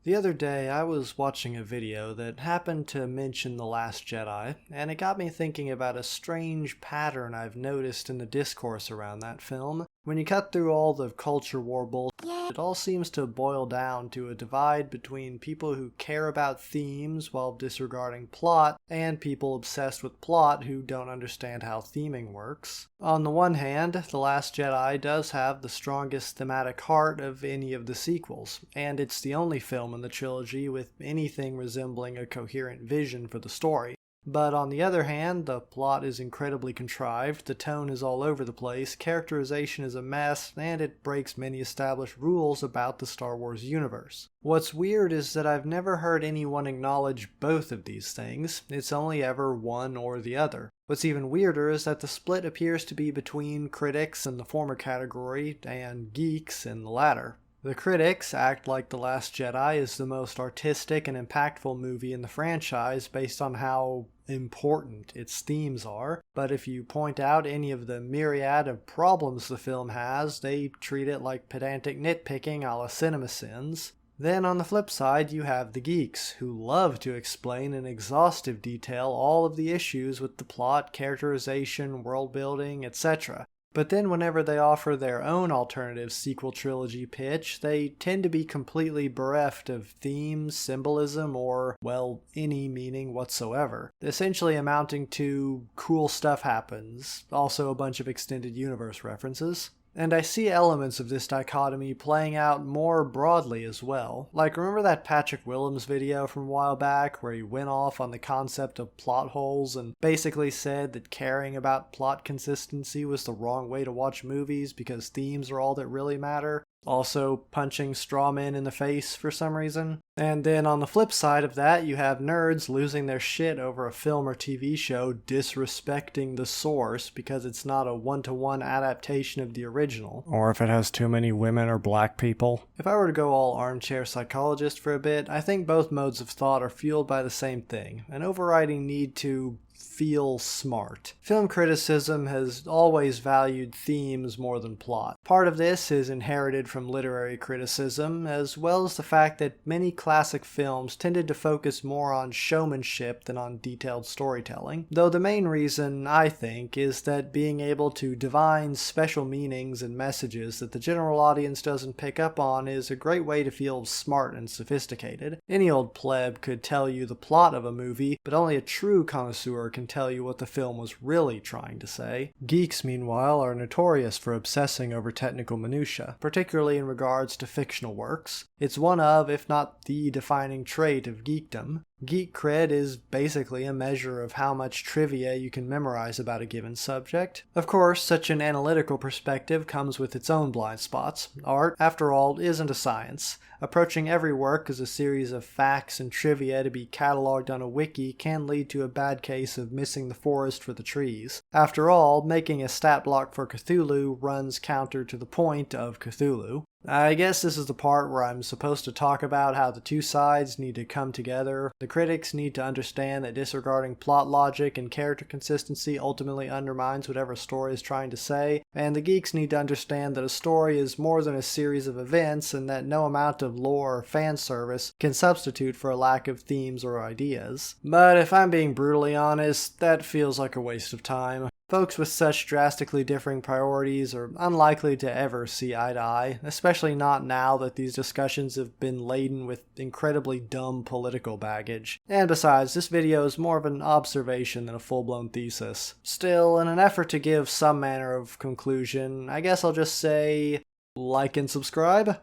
The other day, I was watching a video that happened to mention The Last Jedi, and it got me thinking about a strange pattern I've noticed in the discourse around that film. When you cut through all the culture war bullshit, it all seems to boil down to a divide between people who care about themes while disregarding plot, and people obsessed with plot who don't understand how theming works. On the one hand, The Last Jedi does have the strongest thematic heart of any of the sequels, and it's the only film in the trilogy with anything resembling a coherent vision for the story. But on the other hand, the plot is incredibly contrived, the tone is all over the place, characterization is a mess, and it breaks many established rules about the Star Wars universe. What's weird is that I've never heard anyone acknowledge both of these things. It's only ever one or the other. What's even weirder is that the split appears to be between critics in the former category and geeks in the latter. The critics act like The Last Jedi is the most artistic and impactful movie in the franchise based on how important its themes are, but if you point out any of the myriad of problems the film has, they treat it like pedantic nitpicking a la CinemaSins. Then on the flip side, you have the geeks, who love to explain in exhaustive detail all of the issues with the plot, characterization, world building, etc. But then whenever they offer their own alternative sequel trilogy pitch, they tend to be completely bereft of themes, symbolism, or, well, any meaning whatsoever. Essentially amounting to cool stuff happens, also a bunch of extended universe references. And I see elements of this dichotomy playing out more broadly as well. Like, remember that Patrick Willems video from a while back where he went off on the concept of plot holes and basically said that caring about plot consistency was the wrong way to watch movies because themes are all that really matter? Also punching straw men in the face for some reason. And then on the flip side of that, you have nerds losing their shit over a film or TV show disrespecting the source because it's not a one-to-one adaptation of the original. Or if it has too many women or black people. If I were to go all armchair psychologist for a bit, I think both modes of thought are fueled by the same thing, an overriding need to feel smart. Film criticism has always valued themes more than plot. Part of this is inherited from literary criticism, as well as the fact that many classic films tended to focus more on showmanship than on detailed storytelling. Though the main reason, I think, is that being able to divine special meanings and messages that the general audience doesn't pick up on is a great way to feel smart and sophisticated. Any old pleb could tell you the plot of a movie, but only a true connoisseur can tell you what the film was really trying to say. Geeks, meanwhile, are notorious for obsessing over technical minutiae, particularly in regards to fictional works. It's one of, if not the defining trait of geekdom. Geek cred is basically a measure of how much trivia you can memorize about a given subject. Of course, such an analytical perspective comes with its own blind spots. Art, after all, isn't a science. Approaching every work as a series of facts and trivia to be cataloged on a wiki can lead to a bad case of missing the forest for the trees. After all, making a stat block for Cthulhu runs counter to the point of Cthulhu. I guess this is the part where I'm supposed to talk about how the two sides need to come together. The critics need to understand that disregarding plot logic and character consistency ultimately undermines whatever a story is trying to say, and the geeks need to understand that a story is more than a series of events and that no amount of lore or fan service can substitute for a lack of themes or ideas. But if I'm being brutally honest, that feels like a waste of time. Folks with such drastically differing priorities are unlikely to ever see eye to eye, especially not now that these discussions have been laden with incredibly dumb political baggage. And besides, this video is more of an observation than a full-blown thesis. Still, in an effort to give some manner of conclusion, I guess I'll just say, like and subscribe.